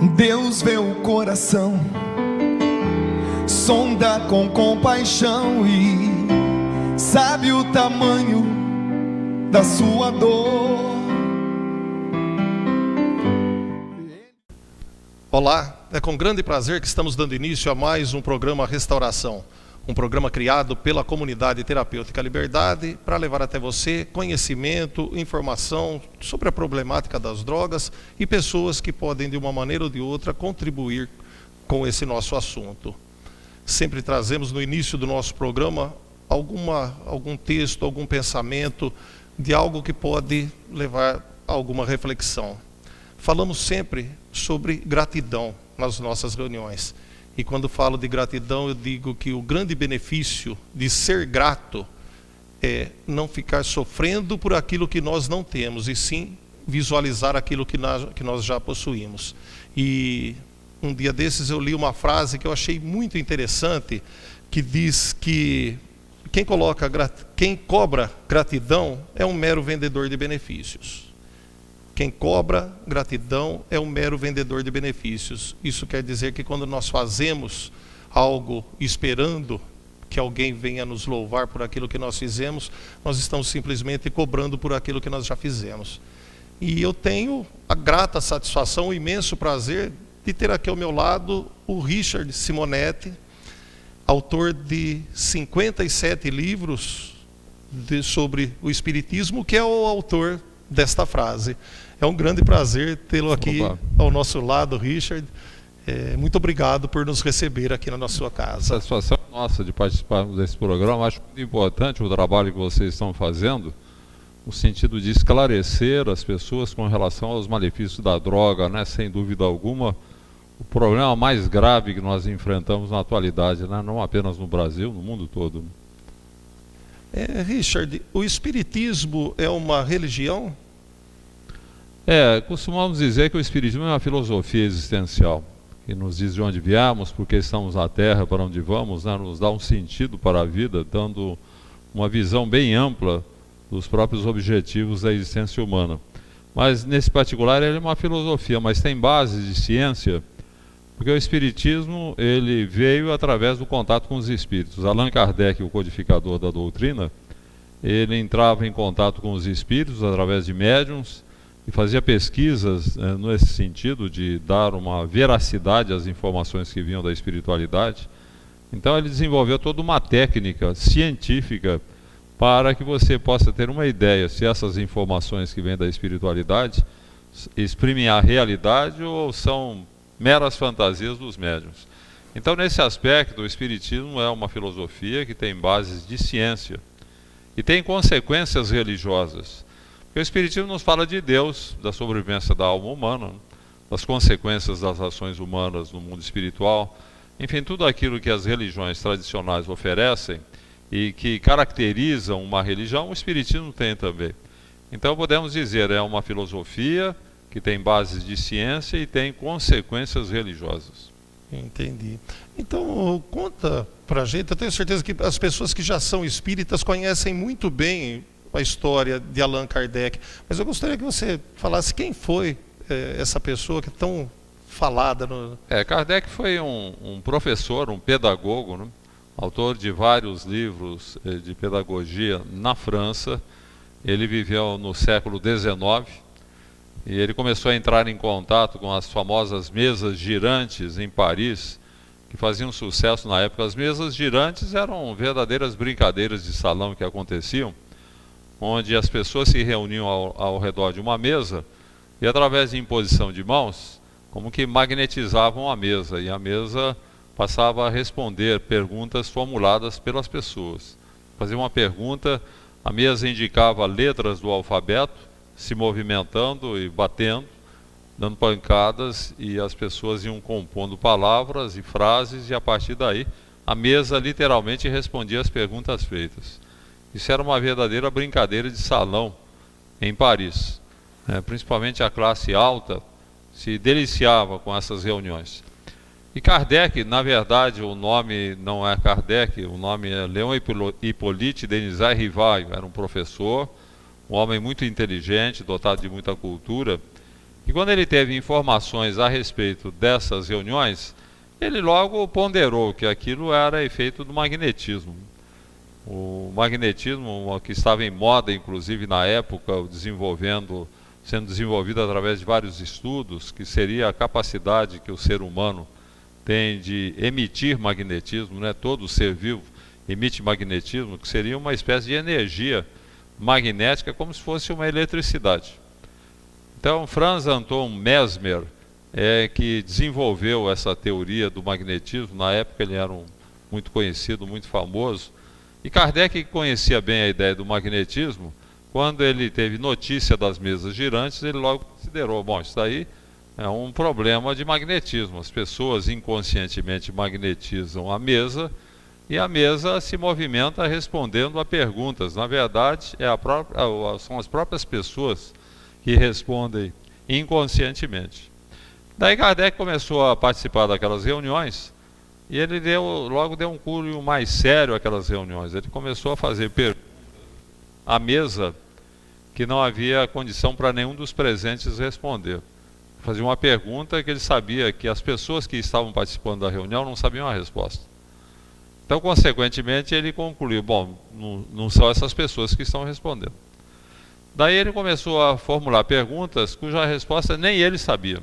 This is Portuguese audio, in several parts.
Deus vê o coração, sonda com compaixão e sabe o tamanho da sua dor. Olá, é com grande prazer que estamos dando início a mais um programa Restauração, um programa criado pela comunidade terapêutica Liberdade para levar até você conhecimento, informação sobre a problemática das drogas e pessoas que podem de uma maneira ou de outra contribuir com esse nosso assunto. Sempre trazemos no início do nosso programa algum texto, algum pensamento de algo que pode levar a alguma reflexão. Falamos sempre sobre gratidão nas nossas reuniões. E quando falo de gratidão, eu digo que o grande benefício de ser grato é não ficar sofrendo por aquilo que nós não temos, e sim visualizar aquilo que nós já possuímos. E um dia desses eu li uma frase que eu achei muito interessante, que diz que quem cobra gratidão é um mero vendedor de benefícios. Quem cobra gratidão é um mero vendedor de benefícios. Isso quer dizer que quando nós fazemos algo esperando que alguém venha nos louvar por aquilo que nós fizemos, nós estamos simplesmente cobrando por aquilo que nós já fizemos. E eu tenho a grata satisfação, o imenso prazer de ter aqui ao meu lado o Richard Simonetti, autor de 57 livros sobre o Espiritismo, que é o autor desta frase. É um grande prazer tê-lo aqui ao nosso lado, Richard. Muito obrigado por nos receber aqui na sua casa. A satisfação nossa de participarmos desse programa. Acho muito importante o trabalho que vocês estão fazendo, no sentido de esclarecer as pessoas com relação aos malefícios da droga, né? Sem dúvida alguma, o problema mais grave que nós enfrentamos na atualidade, né? Não apenas no Brasil, no mundo todo. Richard, o Espiritismo é uma religião? Costumamos dizer que o Espiritismo é uma filosofia existencial, que nos diz de onde viemos, por que estamos na Terra, para onde vamos, né? Nos dá um sentido para a vida, dando uma visão bem ampla dos próprios objetivos da existência humana. Mas, nesse particular, ele é uma filosofia, mas tem bases de ciência, porque o Espiritismo ele veio através do contato com os espíritos. Allan Kardec, o codificador da doutrina, ele entrava em contato com os espíritos através de médiuns e fazia pesquisas nesse sentido de dar uma veracidade às informações que vinham da espiritualidade. Então ele desenvolveu toda uma técnica científica para que você possa ter uma ideia se essas informações que vêm da espiritualidade exprimem a realidade ou são meras fantasias dos médiuns. Então, nesse aspecto, o Espiritismo é uma filosofia que tem bases de ciência e tem consequências religiosas. Porque o Espiritismo nos fala de Deus, da sobrevivência da alma humana, das consequências das ações humanas no mundo espiritual, enfim, tudo aquilo que as religiões tradicionais oferecem e que caracterizam uma religião, o Espiritismo tem também. Então, podemos dizer, é uma filosofia que tem bases de ciência e tem consequências religiosas. Entendi. Então, conta pra gente, eu tenho certeza que as pessoas que já são espíritas conhecem muito bem a história de Allan Kardec, mas eu gostaria que você falasse quem foi essa pessoa que é tão falada. Kardec foi um professor, um pedagogo, né? Autor de vários livros de pedagogia na França. Ele viveu no século XIX, e ele começou a entrar em contato com as famosas mesas girantes em Paris, que faziam sucesso na época. As mesas girantes eram verdadeiras brincadeiras de salão que aconteciam, onde as pessoas se reuniam ao redor de uma mesa e, através de imposição de mãos, como que magnetizavam a mesa, e a mesa passava a responder perguntas formuladas pelas pessoas. Fazia uma pergunta, a mesa indicava letras do alfabeto, se movimentando e batendo, dando pancadas, e as pessoas iam compondo palavras e frases, e a partir daí a mesa literalmente respondia as perguntas feitas. Isso era uma verdadeira brincadeira de salão em Paris. Principalmente a classe alta se deliciava com essas reuniões. E Kardec, na verdade, o nome não é Kardec, o nome é Léon Hippolyte Denisard Rivaio. Era um professor, um homem muito inteligente, dotado de muita cultura, E quando ele teve informações a respeito dessas reuniões, ele logo ponderou que aquilo era efeito do magnetismo. O magnetismo, que estava em moda, inclusive na época, sendo desenvolvido através de vários estudos, que seria a capacidade que o ser humano tem de emitir magnetismo, né? Todo ser vivo emite magnetismo, que seria uma espécie de energia magnética, como se fosse uma eletricidade. Então, Franz Anton Mesmer que desenvolveu essa teoria do magnetismo. Na época ele era muito conhecido, muito famoso. E Kardec, que conhecia bem a ideia do magnetismo, quando ele teve notícia das mesas girantes, ele logo considerou, bom, isso daí é um problema de magnetismo. As pessoas inconscientemente magnetizam a mesa e a mesa se movimenta respondendo a perguntas. Na verdade, são as próprias pessoas que respondem inconscientemente. Daí Kardec começou a participar daquelas reuniões e ele logo deu um cunho mais sério àquelas reuniões. Ele começou a fazer perguntas à mesa que não havia condição para nenhum dos presentes responder. Fazia uma pergunta que ele sabia que as pessoas que estavam participando da reunião não sabiam a resposta. Então, consequentemente, ele concluiu, bom, não são essas pessoas que estão respondendo. Daí ele começou a formular perguntas cuja resposta nem ele sabia.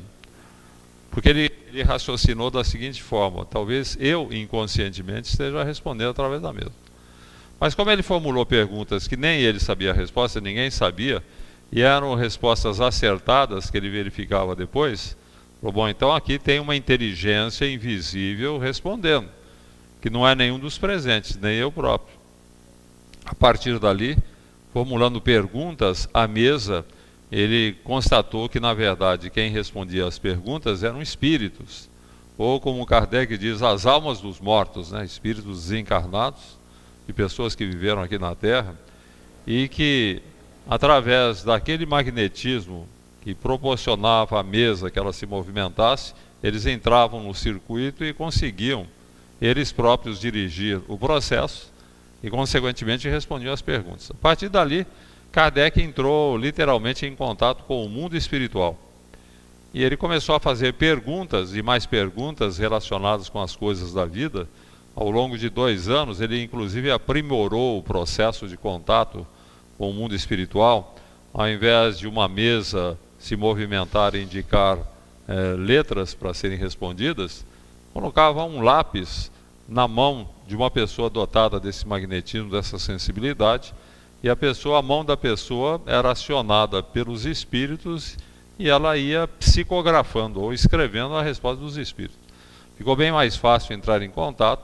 Porque ele raciocinou da seguinte forma: talvez eu, inconscientemente, esteja respondendo através da mesa. Mas como ele formulou perguntas que nem ele sabia a resposta, ninguém sabia, e eram respostas acertadas que ele verificava depois, falou, bom, então aqui tem uma inteligência invisível respondendo, que não é nenhum dos presentes, nem eu próprio. A partir dali, formulando perguntas à mesa, ele constatou que, na verdade, quem respondia às perguntas eram espíritos, ou como Kardec diz, as almas dos mortos, né? Espíritos desencarnados, de pessoas que viveram aqui na Terra, e que, através daquele magnetismo que proporcionava à mesa que ela se movimentasse, eles entravam no circuito e conseguiam, eles próprios, dirigir o processo e, consequentemente, respondiam às perguntas. A partir dali, Kardec entrou literalmente em contato com o mundo espiritual. E ele começou a fazer perguntas e mais perguntas relacionadas com as coisas da vida. Ao longo de 2 anos, ele inclusive aprimorou o processo de contato com o mundo espiritual. Ao invés de uma mesa se movimentar e indicar letras para serem respondidas, colocava um lápis na mão de uma pessoa dotada desse magnetismo, dessa sensibilidade, e a mão da pessoa era acionada pelos espíritos e ela ia psicografando ou escrevendo a resposta dos espíritos. Ficou bem mais fácil entrar em contato.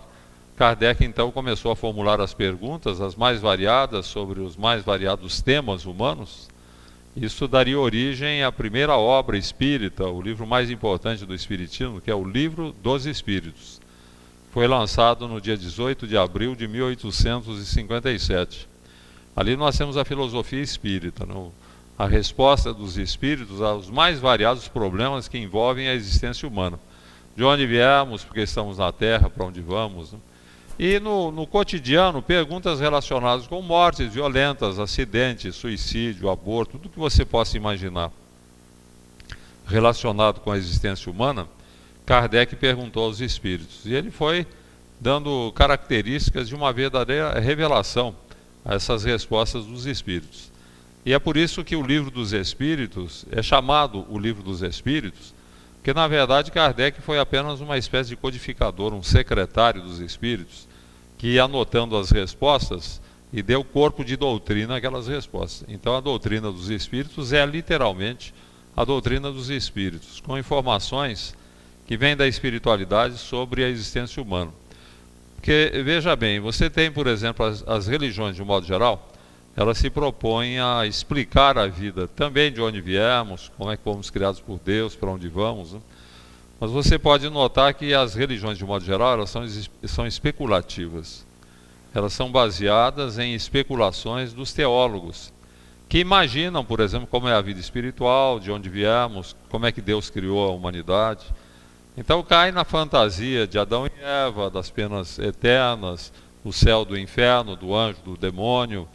Kardec então começou a formular as perguntas, as mais variadas, sobre os mais variados temas humanos. Isso daria origem à primeira obra espírita, o livro mais importante do Espiritismo, que é o Livro dos Espíritos. Foi lançado no dia 18 de abril de 1857. Ali nós temos a filosofia espírita, a resposta dos espíritos aos mais variados problemas que envolvem a existência humana. De onde viemos, porque estamos na Terra, para onde vamos, né? E no cotidiano, perguntas relacionadas com mortes violentas, acidentes, suicídio, aborto, tudo que você possa imaginar relacionado com a existência humana, Kardec perguntou aos espíritos. E ele foi dando características de uma verdadeira revelação a essas respostas dos espíritos. E é por isso que o Livro dos Espíritos é chamado o Livro dos Espíritos, porque na verdade Kardec foi apenas uma espécie de codificador, um secretário dos espíritos, que ia anotando as respostas e deu corpo de doutrina àquelas respostas. Então a doutrina dos espíritos é literalmente a doutrina dos espíritos, com informações que vêm da espiritualidade sobre a existência humana. Porque, veja bem, você tem, por exemplo, as religiões de um modo geral, elas se propõem a explicar a vida, também de onde viemos, como é que fomos criados por Deus, para onde vamos, né? Mas você pode notar que as religiões, de um modo geral, elas são especulativas. Elas são baseadas em especulações dos teólogos, que imaginam, por exemplo, como é a vida espiritual, de onde viemos, como é que Deus criou a humanidade. Então cai na fantasia de Adão e Eva, das penas eternas, do céu, do inferno, do anjo, do demônio.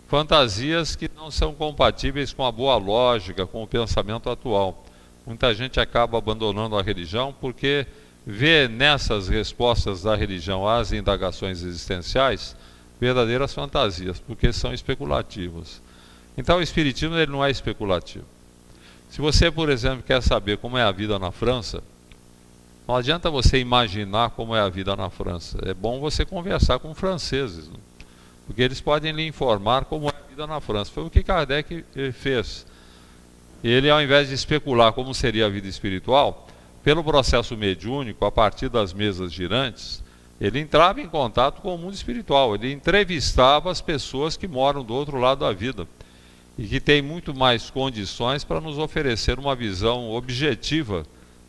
Fantasias que não são compatíveis com a boa lógica, com o pensamento atual. Muita gente acaba abandonando a religião porque vê nessas respostas da religião às indagações existenciais verdadeiras fantasias, porque são especulativas. Então o Espiritismo ele não é especulativo. Se você, por exemplo, quer saber como é a vida na França, não adianta você imaginar como é a vida na França. É bom você conversar com franceses, né? Porque eles podem lhe informar como é a vida na França. Foi o que Kardec fez. Ele, ao invés de especular como seria a vida espiritual, pelo processo mediúnico, a partir das mesas girantes, ele entrava em contato com o mundo espiritual. Ele entrevistava as pessoas que moram do outro lado da vida e que têm muito mais condições para nos oferecer uma visão objetiva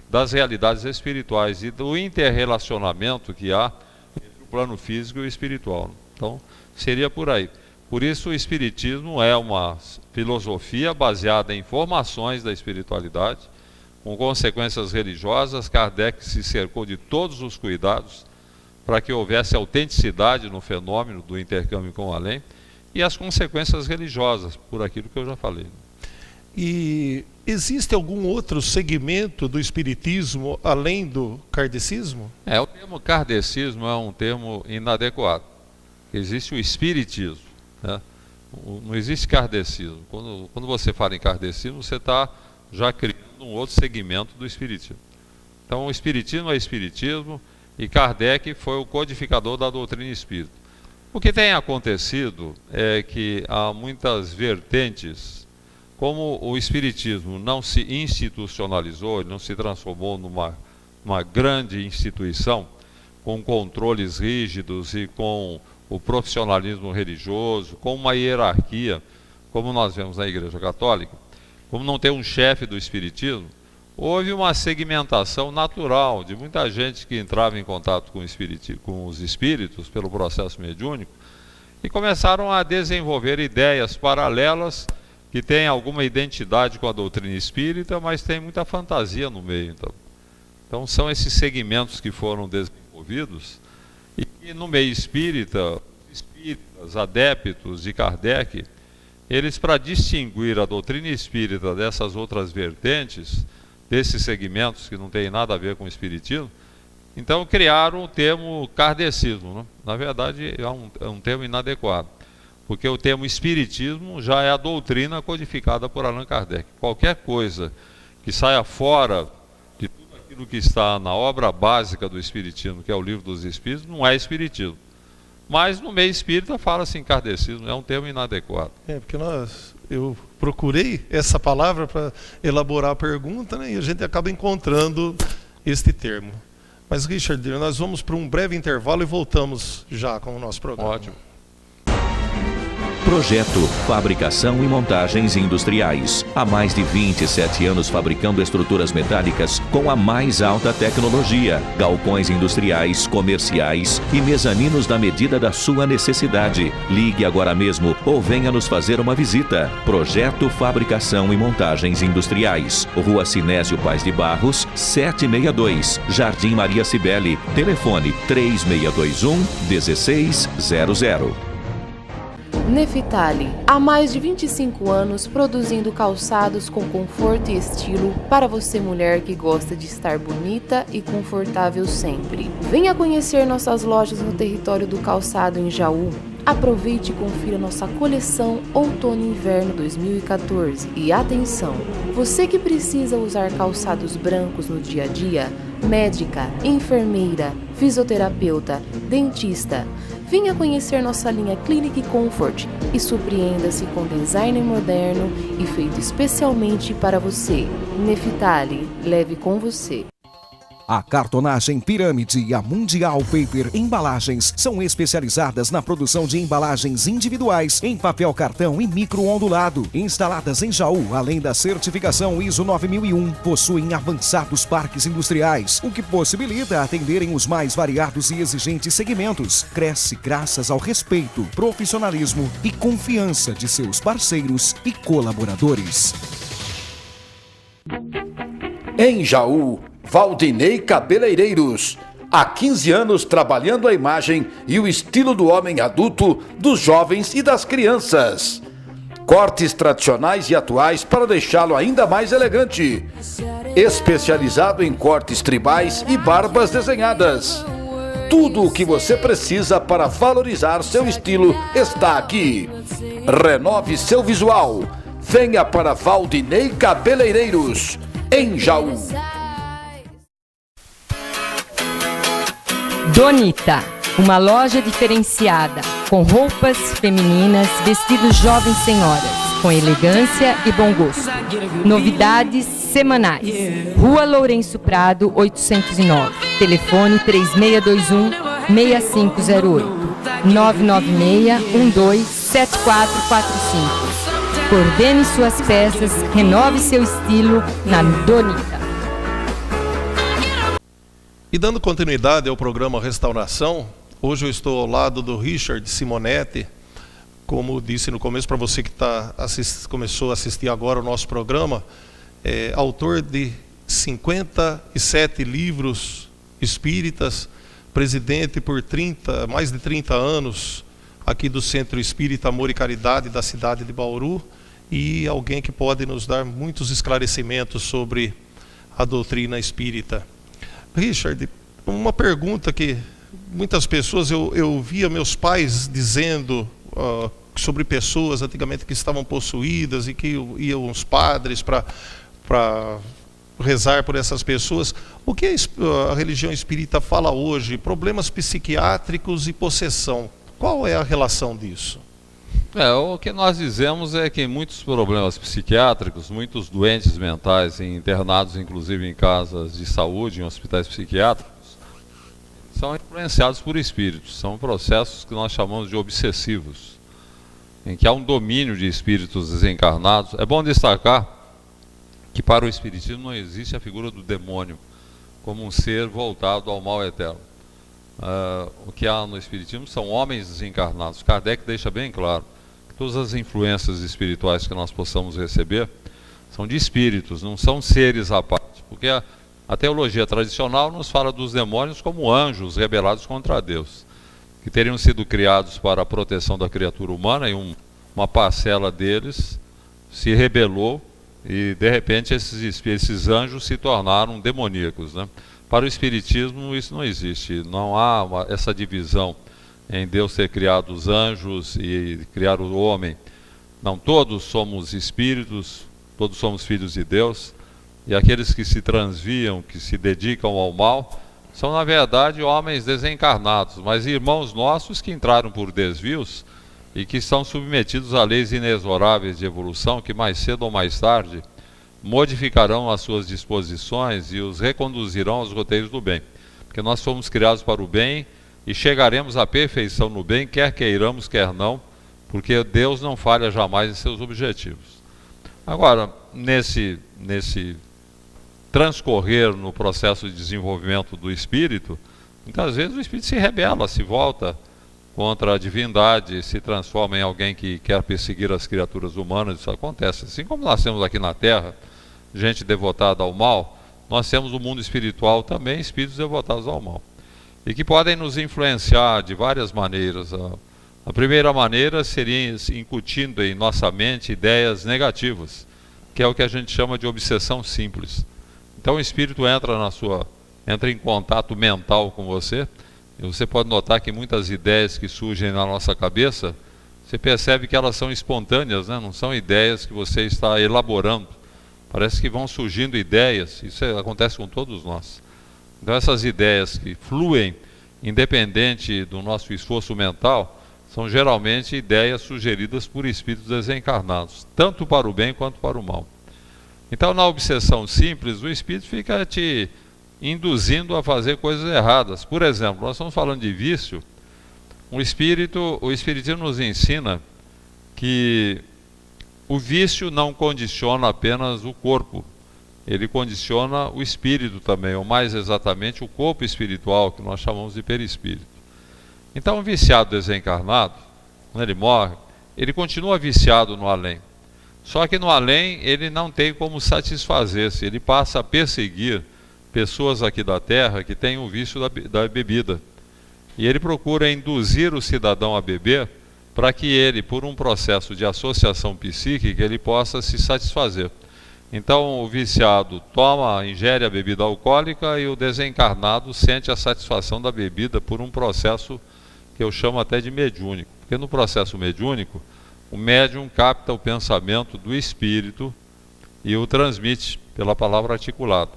das realidades espirituais e do interrelacionamento que há entre o plano físico e o espiritual. Então, seria por aí. Por isso, o Espiritismo é uma filosofia baseada em informações da espiritualidade, com consequências religiosas. Kardec se cercou de todos os cuidados para que houvesse autenticidade no fenômeno do intercâmbio com o além, e as consequências religiosas, por aquilo que eu já falei. E existe algum outro segmento do espiritismo além do kardecismo? O termo kardecismo é um termo inadequado. Existe o espiritismo, né? Não existe kardecismo. Quando você fala em kardecismo, você está já criando um outro segmento do espiritismo. Então o espiritismo é espiritismo e Kardec foi o codificador da doutrina espírita. O que tem acontecido é que há muitas vertentes. Como o espiritismo não se institucionalizou, ele não se transformou numa grande instituição com controles rígidos e com o profissionalismo religioso, com uma hierarquia, como nós vemos na Igreja Católica, como não tem um chefe do espiritismo, houve uma segmentação natural de muita gente que entrava em contato com os espíritos pelo processo mediúnico e começaram a desenvolver ideias paralelas que têm alguma identidade com a doutrina espírita, mas tem muita fantasia no meio. Então são esses segmentos que foram desenvolvidos e que no meio espírita, os espíritas, adeptos de Kardec, eles, para distinguir a doutrina espírita dessas outras vertentes, desses segmentos que não tem nada a ver com o espiritismo, então criaram o termo kardecismo, né? Na verdade é um termo inadequado, porque o termo espiritismo já é a doutrina codificada por Allan Kardec. Qualquer coisa que saia fora de tudo aquilo que está na obra básica do espiritismo, que é o Livro dos Espíritos, não é espiritismo. Mas no meio espírita fala-se em kardecismo, é um termo inadequado. Porque eu procurei essa palavra para elaborar a pergunta, né, e a gente acaba encontrando este termo. Mas, Richard, nós vamos para um breve intervalo e voltamos já com o nosso programa. Ótimo. Projeto Fabricação e Montagens Industriais. Há mais de 27 anos fabricando estruturas metálicas com a mais alta tecnologia, galpões industriais, comerciais e mezaninos da medida da sua necessidade. Ligue agora mesmo ou venha nos fazer uma visita. Projeto Fabricação e Montagens Industriais. Rua Sinésio Paz de Barros, 762, Jardim Maria Cibele. Telefone 3621-1600. Nefitali, há mais de 25 anos produzindo calçados com conforto e estilo para você, mulher que gosta de estar bonita e confortável sempre. Venha conhecer nossas lojas no território do calçado em Jaú. Aproveite e confira nossa coleção Outono e Inverno 2014. E atenção, você que precisa usar calçados brancos no dia a dia, médica, enfermeira, fisioterapeuta, dentista, venha conhecer nossa linha Clinic Comfort e surpreenda-se com design moderno e feito especialmente para você. Nefitali, leve com você. A Cartonagem Pirâmide e a Mundial Paper Embalagens são especializadas na produção de embalagens individuais em papel cartão e micro-ondulado. Instaladas em Jaú, além da certificação ISO 9001, possuem avançados parques industriais, o que possibilita atenderem os mais variados e exigentes segmentos. Cresce graças ao respeito, profissionalismo e confiança de seus parceiros e colaboradores. Em Jaú, Valdinei Cabeleireiros. Há 15 anos trabalhando a imagem e o estilo do homem adulto, dos jovens e das crianças. Cortes tradicionais e atuais para deixá-lo ainda mais elegante. especializado em cortes tribais e barbas desenhadas. Tudo o que você precisa para valorizar seu estilo está aqui. Renove seu visual. Venha para Valdinei Cabeleireiros, em Jaú. Donita, uma loja diferenciada, com roupas femininas, vestidos jovens senhoras, com elegância e bom gosto. Novidades semanais. Rua Lourenço Prado, 809. Telefone 3621-6508. 996-127445. Coordene suas peças, renove seu estilo na Donita. E dando continuidade ao programa Restauração, hoje eu estou ao lado do Richard Simonetti, como disse no começo, para você que começou a assistir agora o nosso programa, autor de 57 livros espíritas, presidente por mais de 30 anos aqui do Centro Espírita Amor e Caridade da cidade de Bauru, e alguém que pode nos dar muitos esclarecimentos sobre a doutrina espírita. Richard, uma pergunta que muitas pessoas, eu via meus pais dizendo sobre pessoas antigamente que estavam possuídas e que iam os padres para rezar por essas pessoas. O que a religião espírita fala hoje? Problemas psiquiátricos e possessão. Qual é a relação disso? O que nós dizemos é que muitos problemas psiquiátricos, muitos doentes mentais internados inclusive em casas de saúde, em hospitais psiquiátricos, são influenciados por espíritos. São processos que nós chamamos de obsessivos, em que há um domínio de espíritos desencarnados. É bom destacar que para o espiritismo não existe a figura do demônio como um ser voltado ao mal eterno. O que há no espiritismo são homens desencarnados. Kardec deixa bem claro que todas as influências espirituais que nós possamos receber são de espíritos, não são seres à parte, porque a teologia tradicional nos fala dos demônios como anjos rebelados contra Deus, que teriam sido criados para a proteção da criatura humana, e uma parcela deles se rebelou e de repente esses anjos se tornaram demoníacos, né? Para o espiritismo isso não existe, não há essa divisão em Deus ter criado os anjos e criar o homem. Não, todos somos espíritos, todos somos filhos de Deus, e aqueles que se transviam, que se dedicam ao mal, são na verdade homens desencarnados, mas irmãos nossos que entraram por desvios e que estão submetidos a leis inexoráveis de evolução, que mais cedo ou mais tarde modificarão as suas disposições e os reconduzirão aos roteiros do bem. Porque nós fomos criados para o bem e chegaremos à perfeição no bem, quer queiramos, quer não, porque Deus não falha jamais em seus objetivos. Agora, nesse transcorrer no processo de desenvolvimento do espírito, muitas vezes o espírito se rebela, se volta contra a divindade, se transforma em alguém que quer perseguir as criaturas humanas. Isso acontece. Assim como nós temos aqui na Terra gente devotada ao mal, nós temos no mundo espiritual também espíritos devotados ao mal, e que podem nos influenciar de várias maneiras. A primeira maneira seria incutindo em nossa mente ideias negativas, que é o que a gente chama de obsessão simples. Então o espírito entra em contato mental com você, e você pode notar que muitas ideias que surgem na nossa cabeça, você percebe que elas são espontâneas, né? Não são ideias que você está elaborando. Parece que vão surgindo ideias, isso acontece com todos nós. Então essas ideias que fluem, independente do nosso esforço mental, são geralmente ideias sugeridas por espíritos desencarnados, tanto para o bem quanto para o mal. Então na obsessão simples, o espírito fica te induzindo a fazer coisas erradas. Por exemplo, nós estamos falando de vício. O espiritismo nos ensina que o vício não condiciona apenas o corpo, ele condiciona o espírito também, ou mais exatamente o corpo espiritual, que nós chamamos de perispírito. Então, um viciado desencarnado, quando ele morre, ele continua viciado no além. Só que no além ele não tem como satisfazer-se, ele passa a perseguir pessoas aqui da Terra que têm o vício da bebida. E ele procura induzir o cidadão a beber para que ele, por um processo de associação psíquica, ele possa se satisfazer. Então o viciado ingere a bebida alcoólica e o desencarnado sente a satisfação da bebida por um processo que eu chamo até de mediúnico. Porque no processo mediúnico, o médium capta o pensamento do espírito e o transmite pela palavra articulada.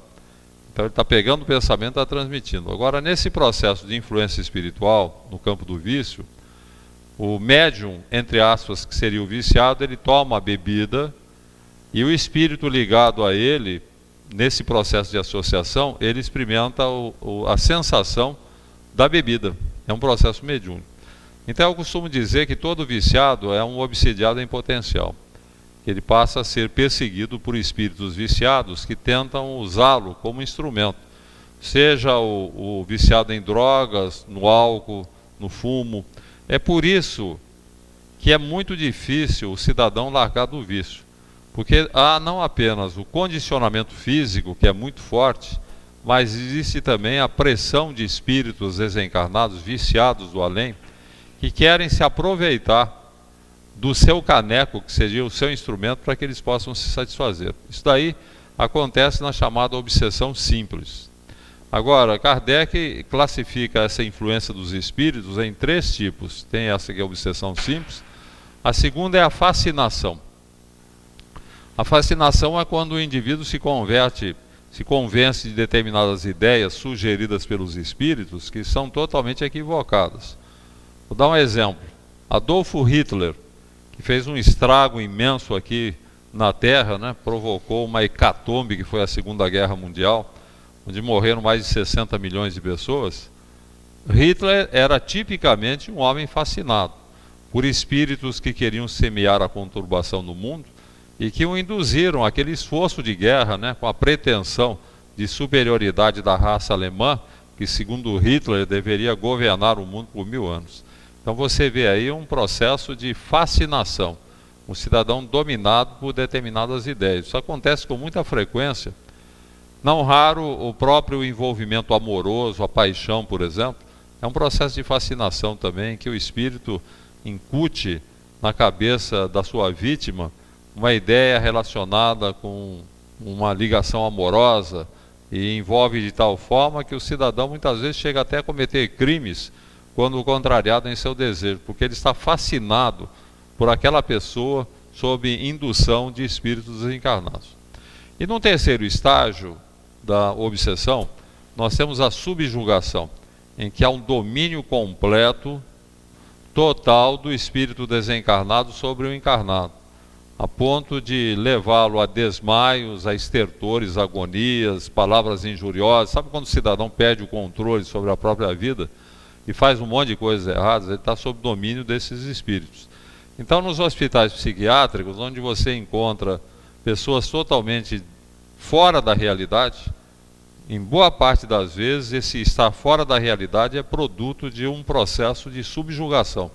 Então ele está pegando o pensamento e está transmitindo. Agora, nesse processo de influência espiritual, no campo do vício, o médium, entre aspas, que seria o viciado, ele toma a bebida e o espírito ligado a ele, nesse processo de associação, ele experimenta a sensação da bebida. É um processo mediúnico. Então eu costumo dizer que todo viciado é um obsidiado em potencial. Ele passa a ser perseguido por espíritos viciados que tentam usá-lo como instrumento. Seja o viciado em drogas, no álcool, no fumo. É por isso que é muito difícil o cidadão largar do vício. Porque há não apenas o condicionamento físico, que é muito forte, mas existe também a pressão de espíritos desencarnados, viciados do além, que querem se aproveitar do seu caneco, que seria o seu instrumento, para que eles possam se satisfazer. Isso daí acontece na chamada obsessão simples. Agora, Kardec classifica essa influência dos espíritos em 3 tipos. Tem essa que é a obsessão simples. A segunda é a fascinação. A fascinação é quando o indivíduo se convence de determinadas ideias sugeridas pelos espíritos que são totalmente equivocadas. Vou dar um exemplo. Adolfo Hitler, que fez um estrago imenso aqui na Terra, né? Provocou uma hecatombe que foi a Segunda Guerra Mundial, onde morreram mais de 60 milhões de pessoas. Hitler era tipicamente um homem fascinado por espíritos que queriam semear a conturbação no mundo e que o induziram àquele esforço de guerra, né? Com a pretensão de superioridade da raça alemã, que segundo Hitler deveria governar o mundo por 1000 anos. Então você vê aí um processo de fascinação, um cidadão dominado por determinadas ideias. Isso acontece com muita frequência. Não raro o próprio envolvimento amoroso, a paixão, por exemplo, é um processo de fascinação também, que o espírito incute na cabeça da sua vítima uma ideia relacionada com uma ligação amorosa e envolve de tal forma que o cidadão muitas vezes chega até a cometer crimes quando contrariado em seu desejo, porque ele está fascinado por aquela pessoa sob indução de espíritos desencarnados. E no terceiro estágio da obsessão, nós temos a subjugação, em que há um domínio completo, total do espírito desencarnado sobre o encarnado, a ponto de levá-lo a desmaios, a estertores, agonias, palavras injuriosas. Sabe quando o cidadão perde o controle sobre a própria vida e faz um monte de coisas erradas? Ele está sob domínio desses espíritos. Então, nos hospitais psiquiátricos, onde você encontra pessoas totalmente fora da realidade, em boa parte das vezes, esse estar fora da realidade é produto de um processo de subjugação,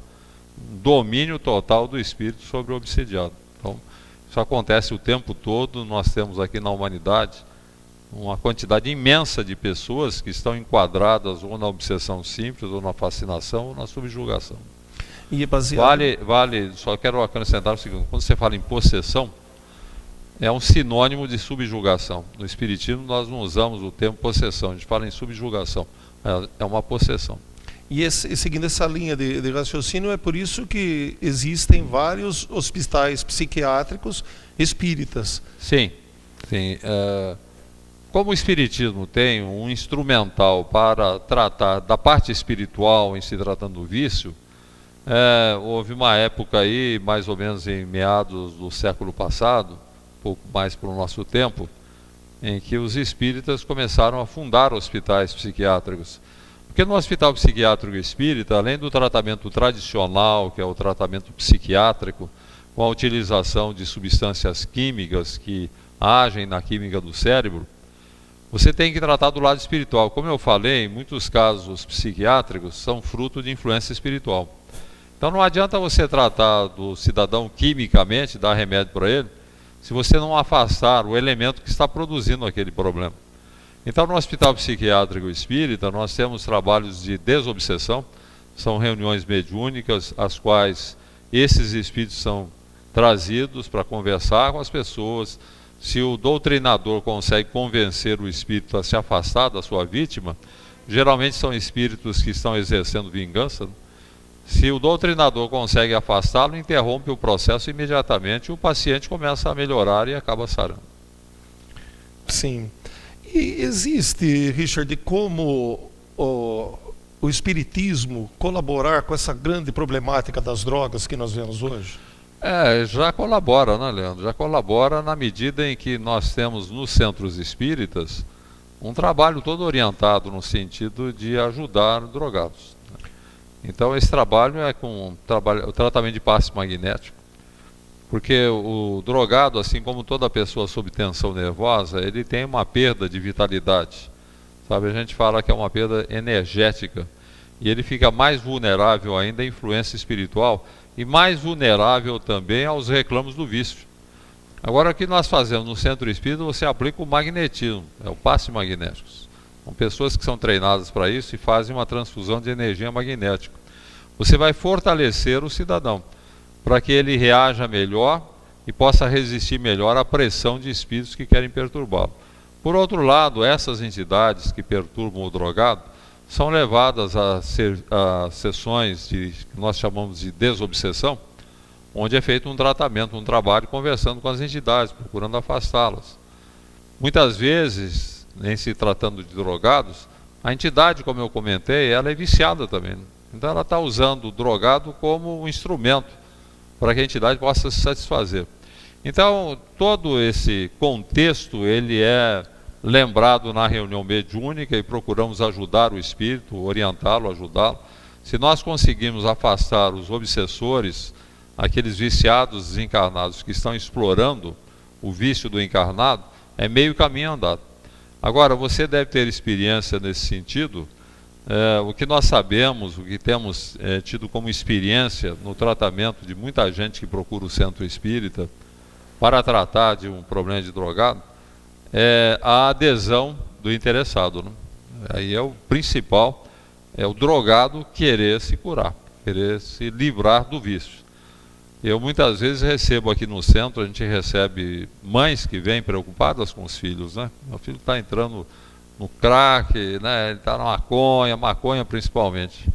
um domínio total do espírito sobre o obsidiado. Então, isso acontece o tempo todo. Nós temos aqui na humanidade uma quantidade imensa de pessoas que estão enquadradas ou na obsessão simples, ou na fascinação, ou na subjugação. E baseado... Só quero acrescentar o seguinte: quando você fala em possessão, é um sinônimo de subjugação. No Espiritismo nós não usamos o termo possessão, a gente fala em subjugação, é uma possessão. E seguindo essa linha de raciocínio, é por isso que existem vários hospitais psiquiátricos espíritas. Sim. Como o Espiritismo tem um instrumental para tratar da parte espiritual em se tratando do vício, houve uma época aí, mais ou menos em meados do século passado, um pouco mais para o nosso tempo, em que os espíritas começaram a fundar hospitais psiquiátricos. Porque no hospital psiquiátrico espírita, além do tratamento tradicional, que é o tratamento psiquiátrico, com a utilização de substâncias químicas que agem na química do cérebro, você tem que tratar do lado espiritual. Como eu falei, em muitos casos psiquiátricos são fruto de influência espiritual. Então não adianta você tratar do cidadão quimicamente, dar remédio para ele, se você não afastar o elemento que está produzindo aquele problema. Então, no Hospital Psiquiátrico Espírita, nós temos trabalhos de desobsessão, são reuniões mediúnicas, as quais esses espíritos são trazidos para conversar com as pessoas, Se o doutrinador consegue convencer o espírito a se afastar da sua vítima, geralmente são espíritos que estão exercendo vingança, né? Se o doutrinador consegue afastá-lo, interrompe o processo imediatamente e o paciente começa a melhorar e acaba sarando. Sim. E existe, Richard, como o espiritismo colaborar com essa grande problemática das drogas que nós vemos hoje? Já colabora, né, Leandro? Já colabora na medida em que nós temos nos centros espíritas um trabalho todo orientado no sentido de ajudar drogados. Então esse trabalho é com o tratamento de passe magnético, porque o drogado, assim como toda pessoa sob tensão nervosa, ele tem uma perda de vitalidade, sabe? A gente fala que é uma perda energética, e ele fica mais vulnerável ainda à influência espiritual e mais vulnerável também aos reclamos do vício. Agora, o que nós fazemos no centro espírita, você aplica o magnetismo, é o passe magnético. São pessoas que são treinadas para isso e fazem uma transfusão de energia magnética. Você vai fortalecer o cidadão para que ele reaja melhor e possa resistir melhor à pressão de espíritos que querem perturbá-lo. Por outro lado, essas entidades que perturbam o drogado são levadas a sessões que nós chamamos de desobsessão, onde é feito um tratamento, um trabalho, conversando com as entidades, procurando afastá-las. Muitas vezes, em se tratando de drogados, a entidade, como eu comentei, ela é viciada também. Então ela está usando o drogado como um instrumento para que a entidade possa se satisfazer. Então, todo esse contexto, ele é lembrado na reunião mediúnica e procuramos ajudar o espírito, orientá-lo, ajudá-lo. Se nós conseguirmos afastar os obsessores, aqueles viciados desencarnados que estão explorando o vício do encarnado, é meio caminho andado. Agora, você deve ter experiência nesse sentido. O que nós sabemos, o que temos tido como experiência no tratamento de muita gente que procura o centro espírita para tratar de um problema de drogado, é a adesão do interessado, né? Aí é o principal, é o drogado querer se curar, querer se livrar do vício. Eu muitas vezes recebo aqui no centro, a gente recebe mães que vêm preocupadas com os filhos, né? Meu filho está entrando no crack, né? Ele está na maconha principalmente.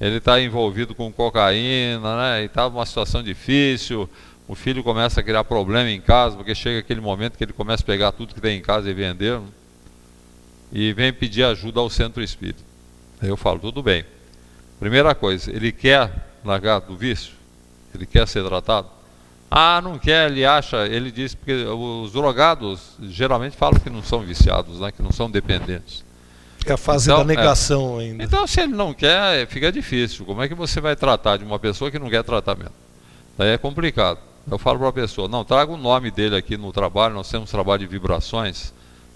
Ele está envolvido com cocaína, né? E está numa situação difícil. O filho começa a criar problema em casa, porque chega aquele momento que ele começa a pegar tudo que tem em casa e vender, né? E vem pedir ajuda ao centro espírita. Aí eu falo, tudo bem. Primeira coisa, ele quer largar do vício? Ele quer ser tratado? Não quer, ele diz, porque os drogados geralmente falam que não são viciados, né, que não são dependentes. É a fase da negação ainda. Então, se ele não quer, fica difícil. Como é que você vai tratar de uma pessoa que não quer tratamento? Daí é complicado. Eu falo para a pessoa, não, traga o nome dele aqui no trabalho, nós temos trabalho de vibrações,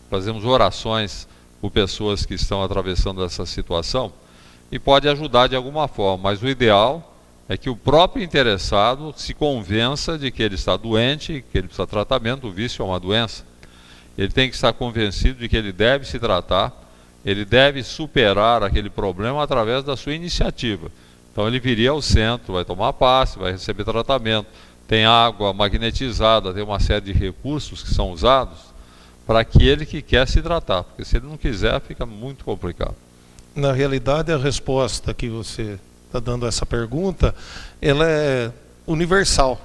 fazemos orações por pessoas que estão atravessando essa situação, e pode ajudar de alguma forma, mas o ideal é que o próprio interessado se convença de que ele está doente, que ele precisa de tratamento. O vício é uma doença. Ele tem que estar convencido de que ele deve se tratar, ele deve superar aquele problema através da sua iniciativa. Então ele viria ao centro, vai tomar passe, vai receber tratamento, tem água magnetizada, tem uma série de recursos que são usados para aquele que quer se tratar, porque se ele não quiser fica muito complicado. Na realidade, a resposta que você está dando a essa pergunta, ela é universal.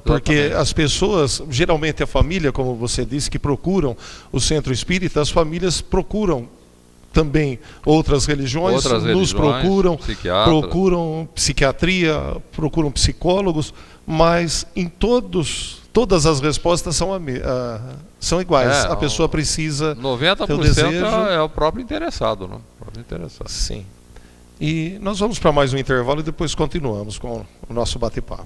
Porque as pessoas, geralmente a família, como você disse, que procuram o centro espírita, as famílias procuram também outras religiões, nos procuram psiquiatria, procuram psicólogos, mas em todas as respostas são iguais. A pessoa precisa 90% ter o desejo. É o próprio interessado, né? Sim. E nós vamos para mais um intervalo e depois continuamos com o nosso bate-papo.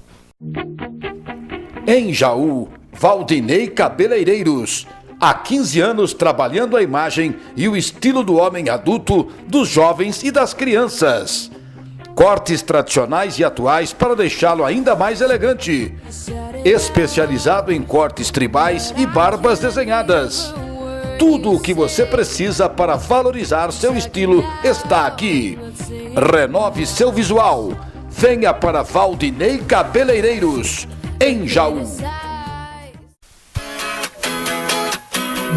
Em Jaú, Valdinei Cabeleireiros. Há 15 anos trabalhando a imagem e o estilo do homem adulto, dos jovens e das crianças. Cortes tradicionais e atuais para deixá-lo ainda mais elegante. Especializado em cortes tribais e barbas desenhadas. Tudo o que você precisa para valorizar seu estilo está aqui. Renove seu visual. Venha para Valdinei Cabeleireiros, em Jaú.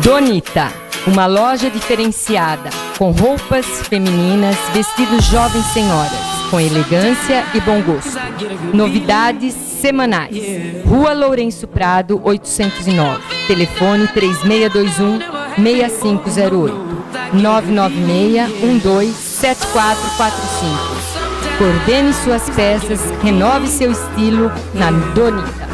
Donita, uma loja diferenciada, com roupas femininas, vestidos jovens senhoras, com elegância e bom gosto. Novidades semanais. Rua Lourenço Prado, 809. Telefone 3621-6508. 996-127445. Coordene suas peças, renove seu estilo na Donita.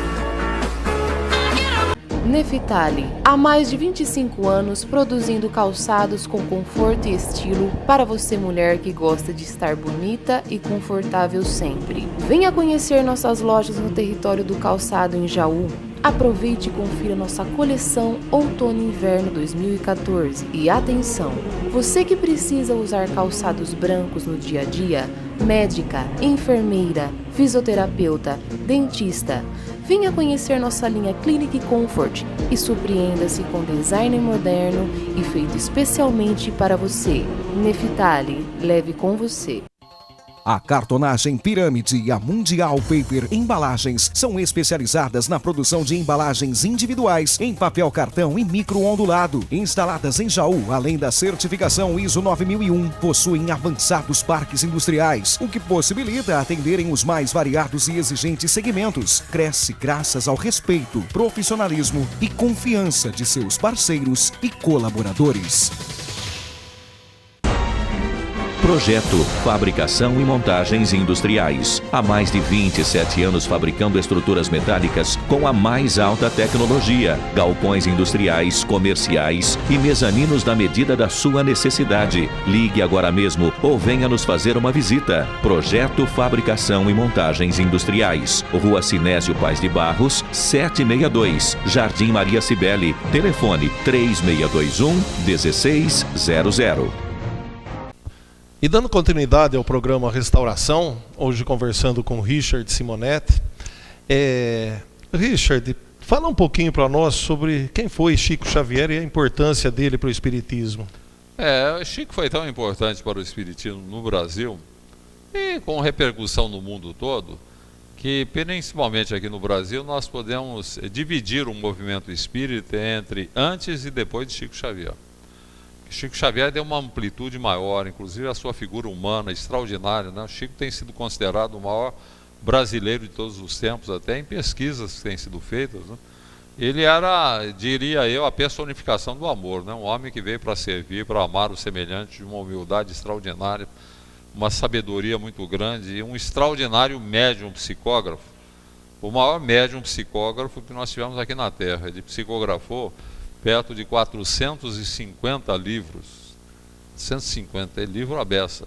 Neftali, há mais de 25 anos produzindo calçados com conforto e estilo para você mulher que gosta de estar bonita e confortável sempre. Venha conhecer nossas lojas no território do calçado em Jaú. Aproveite e confira nossa coleção Outono e Inverno 2014. E atenção, você que precisa usar calçados brancos no dia a dia, médica, enfermeira, fisioterapeuta, dentista, venha conhecer nossa linha Clinic Comfort e surpreenda-se com design moderno e feito especialmente para você. Neftali, leve com você. A Cartonagem Pirâmide e a Mundial Paper Embalagens são especializadas na produção de embalagens individuais em papel cartão e micro-ondulado. Instaladas em Jaú, além da certificação ISO 9001, possuem avançados parques industriais, o que possibilita atenderem os mais variados e exigentes segmentos. Cresce graças ao respeito, profissionalismo e confiança de seus parceiros e colaboradores. Projeto Fabricação e Montagens Industriais. Há mais de 27 anos fabricando estruturas metálicas com a mais alta tecnologia. Galpões industriais, comerciais e mezaninos na medida da sua necessidade. Ligue agora mesmo ou venha nos fazer uma visita. Projeto Fabricação e Montagens Industriais. Rua Sinésio Paz de Barros, 762. Jardim Maria Cibele. Telefone 3621-1600. E dando continuidade ao programa Restauração, hoje conversando com Richard Simonetti. Richard, fala um pouquinho para nós sobre quem foi Chico Xavier e a importância dele para o Espiritismo. Chico foi tão importante para o Espiritismo no Brasil e com repercussão no mundo todo, que principalmente aqui no Brasil nós podemos dividir o movimento espírita entre antes e depois de Chico Xavier. Chico Xavier deu uma amplitude maior, inclusive a sua figura humana extraordinária, né? O Chico tem sido considerado o maior brasileiro de todos os tempos, até em pesquisas que têm sido feitas, né? Ele era, diria eu, a personificação do amor, né? Um homem que veio para servir, para amar o semelhante, de uma humildade extraordinária, uma sabedoria muito grande e um extraordinário médium psicógrafo, o maior médium psicógrafo que nós tivemos aqui na Terra. Ele psicografou perto de 450 livros, 150, é livro à beça.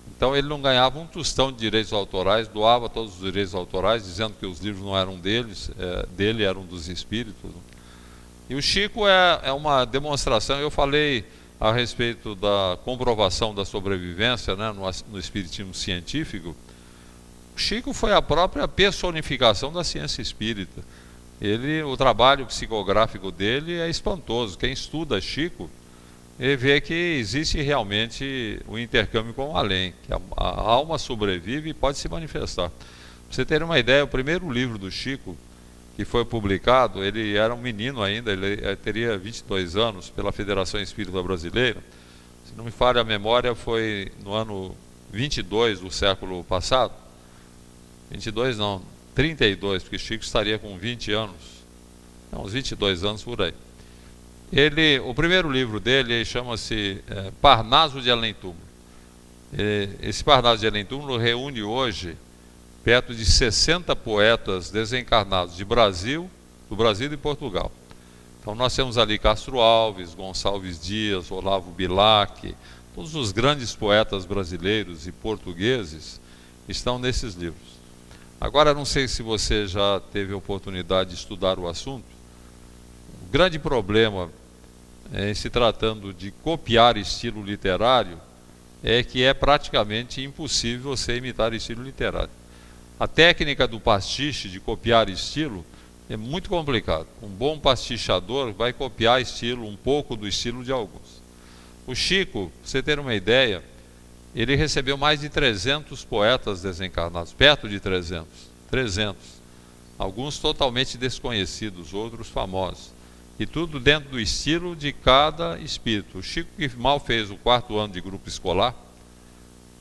Então ele não ganhava um tostão de direitos autorais, doava todos os direitos autorais, dizendo que os livros não eram dele eram dos espíritos. E o Chico é uma demonstração. Eu falei a respeito da comprovação da sobrevivência, né, no espiritismo científico. O Chico foi a própria personificação da ciência espírita. O trabalho psicográfico dele é espantoso. Quem estuda Chico vê que existe realmente o intercâmbio com o além, que a alma sobrevive e pode se manifestar. Para você ter uma ideia, o primeiro livro do Chico que foi publicado, ele era um menino ainda, ele teria 22 anos, pela Federação Espírita Brasileira. Se não me falha a memória, foi no ano 22 do século passado. 22 não, 32, porque Chico estaria com 20 anos, uns 22 anos por aí. O primeiro livro dele chama-se Parnaso de Além Túmulo. Esse Parnaso de Além Túmulo reúne hoje perto de 60 poetas desencarnados do Brasil e Portugal. Então nós temos ali Castro Alves, Gonçalves Dias, Olavo Bilac, todos os grandes poetas brasileiros e portugueses estão nesses livros. Agora, não sei se você já teve a oportunidade de estudar o assunto. O grande problema, em se tratando de copiar estilo literário, é que é praticamente impossível você imitar estilo literário. A técnica do pastiche, de copiar estilo, é muito complicado. Um bom pastichador vai copiar um pouco do estilo de alguns. O Chico, para você ter uma ideia, ele recebeu mais de 300 poetas desencarnados, perto de 300. Alguns totalmente desconhecidos, outros famosos. E tudo dentro do estilo de cada espírito. O Chico, que mal fez o 4º ano de grupo escolar,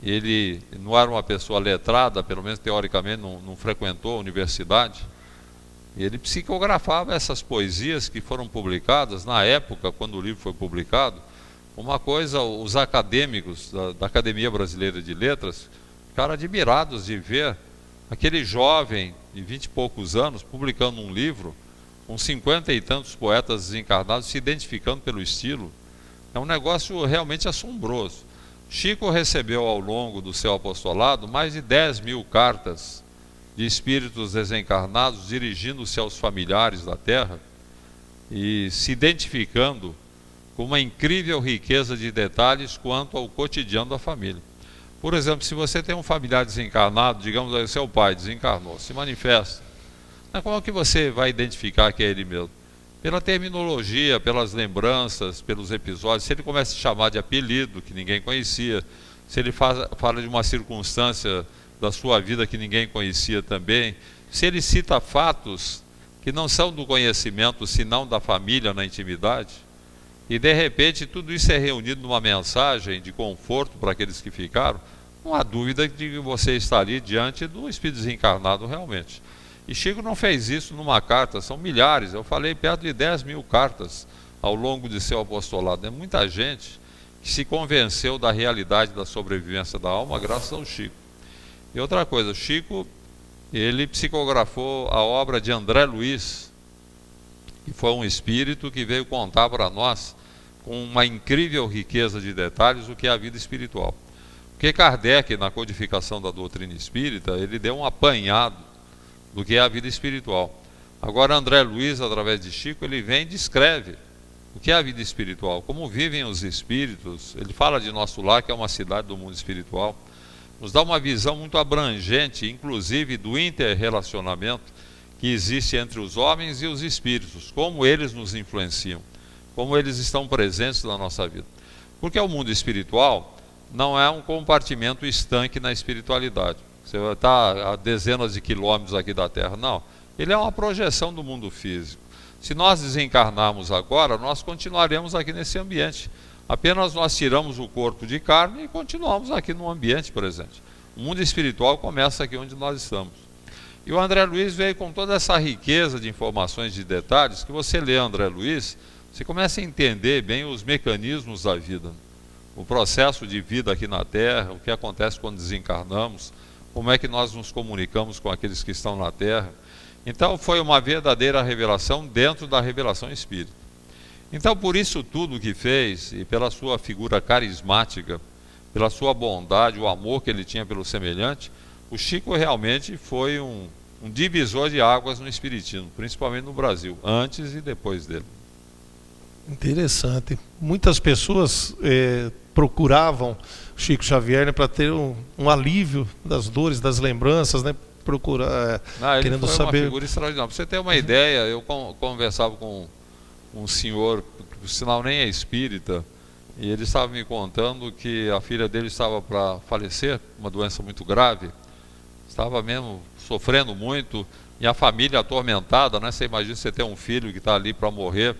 ele não era uma pessoa letrada, pelo menos teoricamente não frequentou a universidade. Ele psicografava essas poesias que foram publicadas na época, quando o livro foi publicado. Uma coisa, os acadêmicos da Academia Brasileira de Letras ficaram admirados de ver aquele jovem de 20 e poucos anos publicando um livro com 50 e tantos poetas desencarnados se identificando pelo estilo. É um negócio realmente assombroso. Chico recebeu ao longo do seu apostolado mais de 10.000 cartas de espíritos desencarnados dirigindo-se aos familiares da Terra e se identificando com uma incrível riqueza de detalhes quanto ao cotidiano da família. Por exemplo, se você tem um familiar desencarnado, digamos aí, seu pai desencarnou, se manifesta, como é que você vai identificar que é ele mesmo? Pela terminologia, pelas lembranças, pelos episódios. Se ele começa a chamar de apelido que ninguém conhecia, se ele fala de uma circunstância da sua vida que ninguém conhecia também, se ele cita fatos que não são do conhecimento, senão da família na intimidade, e de repente tudo isso é reunido numa mensagem de conforto para aqueles que ficaram, não há dúvida de que você está ali diante do espírito desencarnado realmente. E Chico não fez isso numa carta, são milhares, eu falei perto de 10.000 cartas ao longo de seu apostolado. É muita gente que se convenceu da realidade da sobrevivência da alma graças ao Chico. E outra coisa, Chico, ele psicografou a obra de André Luiz, que foi um espírito que veio contar para nós, com uma incrível riqueza de detalhes, o que é a vida espiritual. Porque Kardec, na codificação da doutrina espírita, ele deu um apanhado do que é a vida espiritual. Agora André Luiz, através de Chico, ele vem e descreve o que é a vida espiritual, como vivem os espíritos. Ele fala de Nosso Lar, que é uma cidade do mundo espiritual, nos dá uma visão muito abrangente, inclusive do interrelacionamento que existe entre os homens e os espíritos, como eles nos influenciam, como eles estão presentes na nossa vida. Porque o mundo espiritual não é um compartimento estanque na espiritualidade. Você vai estar a dezenas de quilômetros aqui da Terra. Não, ele é uma projeção do mundo físico. Se nós desencarnarmos agora, nós continuaremos aqui nesse ambiente. Apenas nós tiramos o corpo de carne e continuamos aqui no ambiente presente. O mundo espiritual começa aqui onde nós estamos. E o André Luiz veio com toda essa riqueza de informações, de detalhes, que você lê André Luiz, você começa a entender bem os mecanismos da vida. O processo de vida aqui na Terra, o que acontece quando desencarnamos, como é que nós nos comunicamos com aqueles que estão na Terra. Então foi uma verdadeira revelação dentro da revelação espírita. Então por isso tudo que fez, e pela sua figura carismática, pela sua bondade, o amor que ele tinha pelo semelhante, o Chico realmente foi um divisor de águas no espiritismo, principalmente no Brasil, antes e depois dele. Interessante. Muitas pessoas procuravam Chico Xavier, né, para ter um alívio das dores, das lembranças, né, ele querendo foi saber. Uma figura extraordinária. Para você ter uma ideia, eu conversava com um senhor, que por sinal nem é espírita, e ele estava me contando que a filha dele estava para falecer, uma doença muito grave, estava mesmo sofrendo muito, e a família atormentada, né? Você imagina você ter um filho que está ali para morrer,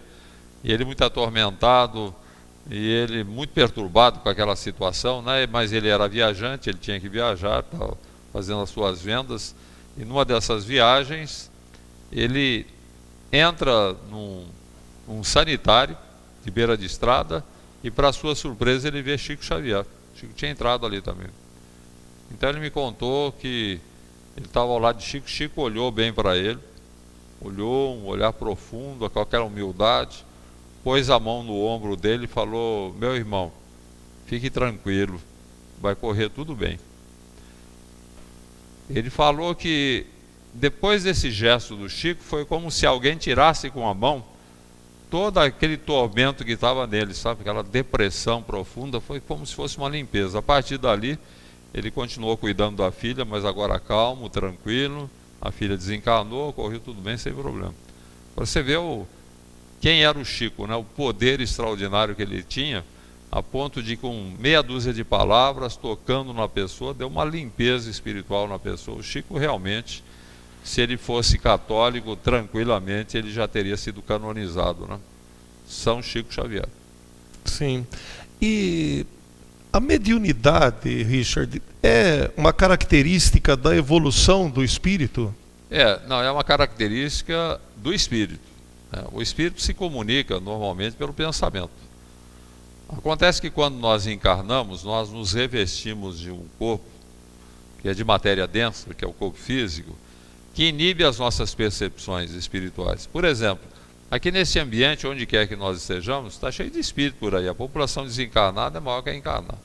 e ele muito atormentado, e ele muito perturbado com aquela situação, né? Mas ele era viajante, ele tinha que viajar, estava fazendo as suas vendas, e numa dessas viagens, ele entra num sanitário de beira de estrada, e para sua surpresa ele vê Chico Xavier. Chico tinha entrado ali também. Então ele me contou que ele estava ao lado de Chico. Chico olhou bem para ele, olhou, um olhar profundo, com aquela humildade, pôs a mão no ombro dele e falou: meu irmão, fique tranquilo, vai correr tudo bem. Ele falou que depois desse gesto do Chico foi como se alguém tirasse com a mão todo aquele tormento que estava nele, sabe? Aquela depressão profunda, foi como se fosse uma limpeza. A partir dali, ele continuou cuidando da filha, mas agora calmo, tranquilo. A filha desencarnou, correu tudo bem, sem problema. Para você ver quem era o Chico, né? O poder extraordinário que ele tinha, a ponto de, com meia dúzia de palavras, tocando na pessoa, deu uma limpeza espiritual na pessoa. O Chico realmente se ele fosse católico, tranquilamente ele já teria sido canonizado, né? São Chico Xavier. Sim. E a mediunidade, Richard, é uma característica da evolução do espírito? Não, é uma característica do espírito. O espírito se comunica normalmente pelo pensamento. Acontece que quando nós encarnamos, nós nos revestimos de um corpo que é de matéria densa, que é o corpo físico, que inibe as nossas percepções espirituais. Por exemplo, aqui nesse ambiente, onde quer que nós estejamos, está cheio de espírito por aí. A população desencarnada é maior que a encarnada.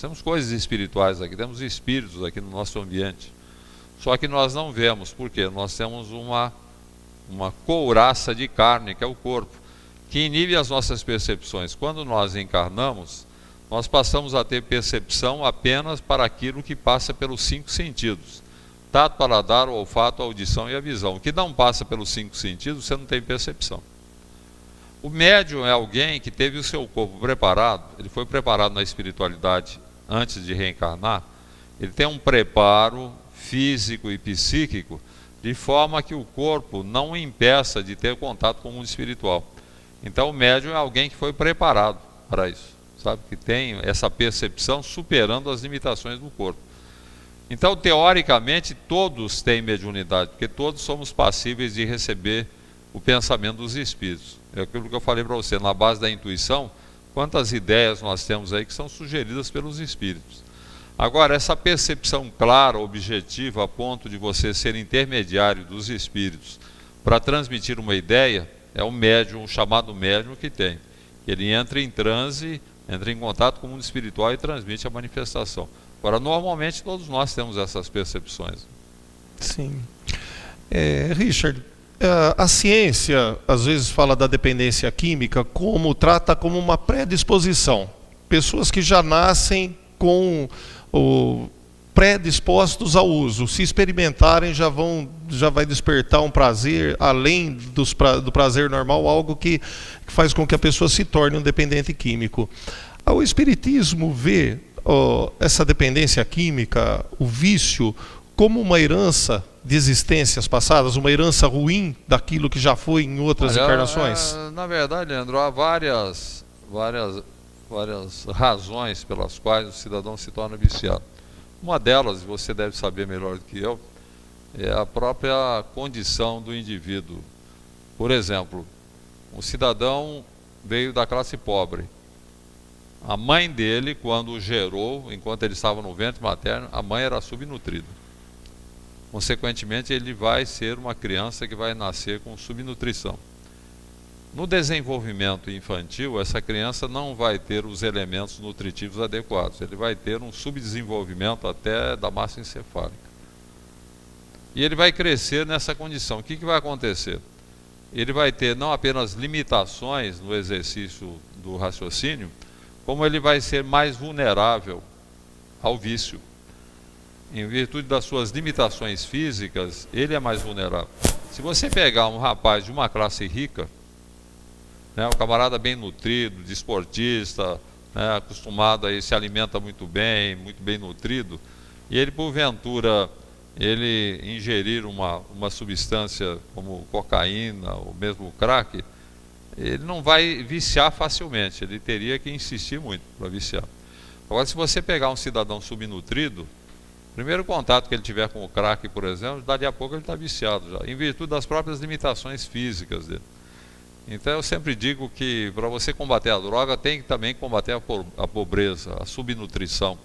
Temos coisas espirituais aqui, temos espíritos aqui no nosso ambiente. Só que nós não vemos, por quê? Nós temos uma couraça de carne, que é o corpo, que inibe as nossas percepções. Quando nós encarnamos, nós passamos a ter percepção apenas para aquilo que passa pelos 5 sentidos. Tato, paladar, o olfato, a audição e a visão. O que não passa pelos 5 sentidos, você não tem percepção. O médium é alguém que teve o seu corpo preparado, ele foi preparado na espiritualidade antes de reencarnar, ele tem um preparo físico e psíquico, de forma que o corpo não o impeça de ter contato com o mundo espiritual. Então o médium é alguém que foi preparado para isso, sabe? Que tem essa percepção superando as limitações do corpo. Então, teoricamente, todos têm mediunidade, porque todos somos passíveis de receber o pensamento dos espíritos. É aquilo que eu falei para você, na base da intuição, quantas ideias nós temos aí que são sugeridas pelos espíritos. Agora, essa percepção clara, objetiva, a ponto de você ser intermediário dos espíritos para transmitir uma ideia, é o médium, o chamado médium que tem. Ele entra em transe, entra em contato com o mundo espiritual e transmite a manifestação. Agora, normalmente todos nós temos essas percepções. Sim. Richard, a ciência às vezes fala da dependência química trata como uma predisposição. Pessoas que já nascem com predispostos ao uso, se experimentarem já vai despertar um prazer além do prazer normal, algo que faz com que a pessoa se torne um dependente químico. O Espiritismo vê essa dependência química, o vício, como uma herança de existências passadas, uma herança ruim daquilo que já foi em outras encarnações? Na verdade, Leandro, há várias razões pelas quais o cidadão se torna viciado. Uma delas, você deve saber melhor do que eu, é a própria condição do indivíduo. Por exemplo, o cidadão veio da classe pobre. A mãe dele, quando o gerou, enquanto ele estava no ventre materno, a mãe era subnutrida. Consequentemente, ele vai ser uma criança que vai nascer com subnutrição. No desenvolvimento infantil, essa criança não vai ter os elementos nutritivos adequados. Ele vai ter um subdesenvolvimento até da massa encefálica. E ele vai crescer nessa condição. O que vai acontecer? Ele vai ter não apenas limitações no exercício do raciocínio, como ele vai ser mais vulnerável ao vício. Em virtude das suas limitações físicas, ele é mais vulnerável. Se você pegar um rapaz de uma classe rica, um camarada bem nutrido, desportista, acostumado a se alimenta muito bem nutrido, e ele porventura ele ingerir uma substância como cocaína ou mesmo crack, ele não vai viciar facilmente, ele teria que insistir muito para viciar. Agora, se você pegar um cidadão subnutrido, o primeiro contato que ele tiver com o crack, por exemplo, dali a pouco ele está viciado já, em virtude das próprias limitações físicas dele. Então eu sempre digo que para você combater a droga, tem que também combater a pobreza, a subnutrição.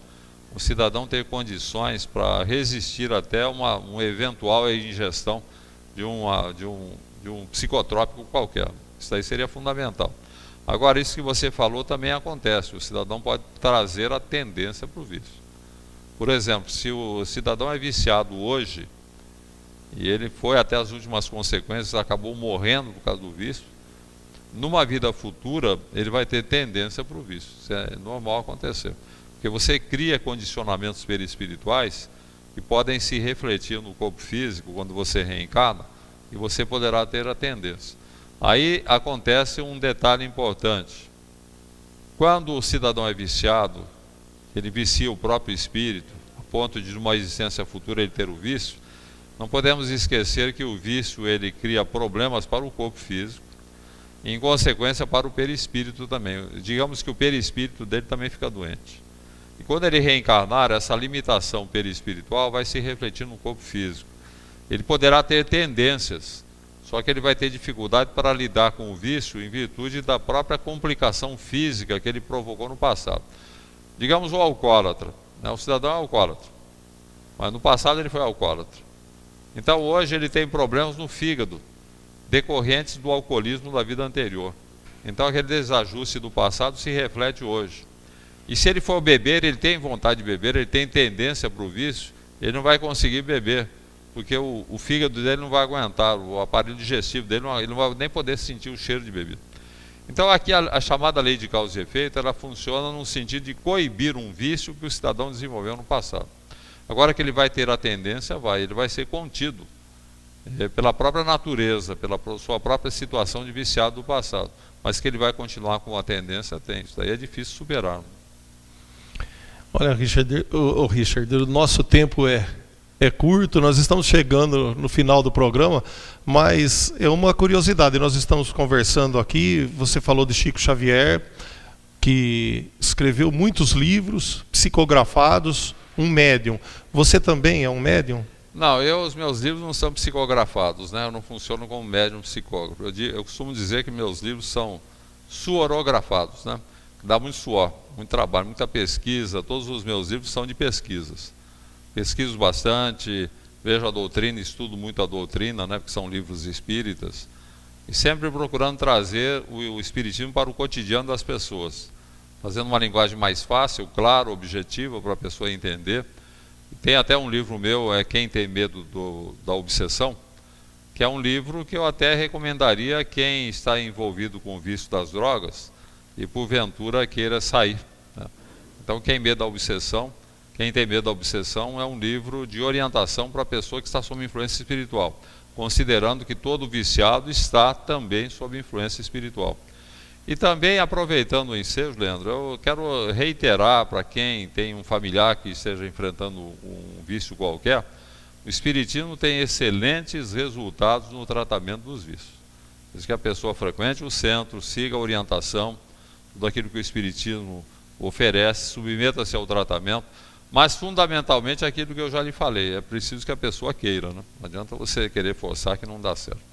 O cidadão ter condições para resistir até uma eventual ingestão de um psicotrópico qualquer. Isso aí seria fundamental. Agora, isso que você falou também acontece. O cidadão pode trazer a tendência para o vício. Por exemplo, se o cidadão é viciado hoje, e ele foi até as últimas consequências, acabou morrendo por causa do vício, numa vida futura, ele vai ter tendência para o vício. Isso é normal acontecer. Porque você cria condicionamentos perispirituais que podem se refletir no corpo físico quando você reencarna, e você poderá ter a tendência. Aí acontece um detalhe importante. Quando o cidadão é viciado, ele vicia o próprio espírito, a ponto de numa existência futura ele ter o vício, Não podemos esquecer que o vício ele cria problemas para o corpo físico, e, em consequência, para o perispírito também. Digamos que o perispírito dele também fica doente. E quando ele reencarnar, essa limitação perispiritual vai se refletir no corpo físico. Ele poderá ter tendências, só que ele vai ter dificuldade para lidar com o vício em virtude da própria complicação física que ele provocou no passado. Digamos o alcoólatra, né? O cidadão é alcoólatra, mas no passado ele foi alcoólatra. Então hoje ele tem problemas no fígado, decorrentes do alcoolismo da vida anterior. Então aquele desajuste do passado se reflete hoje. E se ele for beber, ele tem vontade de beber, ele tem tendência para o vício, ele não vai conseguir beber, porque o fígado dele não vai aguentar, o aparelho digestivo dele, ele não vai nem poder sentir o cheiro de bebida. Então aqui a chamada lei de causa e efeito, ela funciona no sentido de coibir um vício que o cidadão desenvolveu no passado. Agora que ele vai ter a tendência, ele vai ser contido pela própria natureza, pela sua própria situação de viciado do passado. Mas que ele vai continuar com a tendência, tem. Isso daí é difícil superar. Olha, Richard, o nosso tempo é curto, nós estamos chegando no final do programa, mas é uma curiosidade, nós estamos conversando aqui, você falou de Chico Xavier, que escreveu muitos livros, psicografados, um médium. Você também é um médium? Não, os meus livros não são psicografados, né? Eu não funciono como médium psicógrafo. Eu costumo dizer que meus livros são suorografados, né? Dá muito suor, muito trabalho, muita pesquisa. Todos os meus livros são de pesquisas. Pesquiso bastante, vejo a doutrina, estudo muito a doutrina, né? Porque são livros espíritas. E sempre procurando trazer o espiritismo para o cotidiano das pessoas, fazendo uma linguagem mais fácil, clara, objetiva, para a pessoa entender. Tem até um livro meu, Quem Tem Medo da Obsessão, que é um livro que eu até recomendaria a quem está envolvido com o vício das drogas e porventura queira sair, né? Então Quem Tem Medo da Obsessão é um livro de orientação para a pessoa que está sob influência espiritual, considerando que todo viciado está também sob influência espiritual. E também, aproveitando o ensejo, Leandro, eu quero reiterar para quem tem um familiar que esteja enfrentando um vício qualquer, o Espiritismo tem excelentes resultados no tratamento dos vícios. Diz que a pessoa frequente o centro, siga a orientação, tudo aquilo que o Espiritismo oferece, submeta-se ao tratamento, mas fundamentalmente aquilo que eu já lhe falei, é preciso que a pessoa queira, né? Não adianta você querer forçar que não dá certo.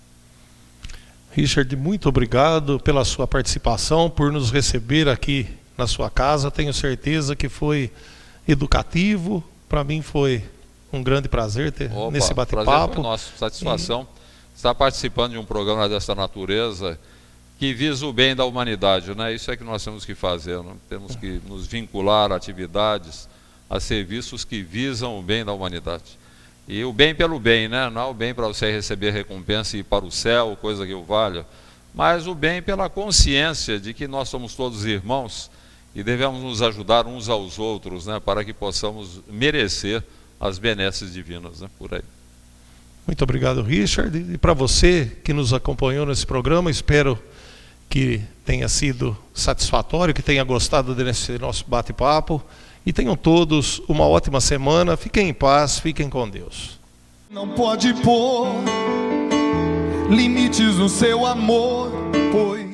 Richard, muito obrigado pela sua participação, por nos receber aqui na sua casa. Tenho certeza que foi educativo. Para mim foi um grande prazer ter nesse bate-papo. Nossa satisfação estar participando de um programa dessa natureza que visa o bem da humanidade, né? Isso é que nós temos que fazer, né? Temos que nos vincular a atividades, a serviços que visam o bem da humanidade. E o bem pelo bem, né? Não é o bem para você receber recompensa e ir para o céu, coisa que o valha, mas o bem pela consciência de que nós somos todos irmãos e devemos nos ajudar uns aos outros, né? Para que possamos merecer as benesses divinas, né? Por aí. Muito obrigado, Richard. E para você que nos acompanhou nesse programa, espero que tenha sido satisfatório, que tenha gostado desse nosso bate-papo. E tenham todos uma ótima semana. Fiquem em paz, fiquem com Deus. Não pode pôr limites no seu amor, pois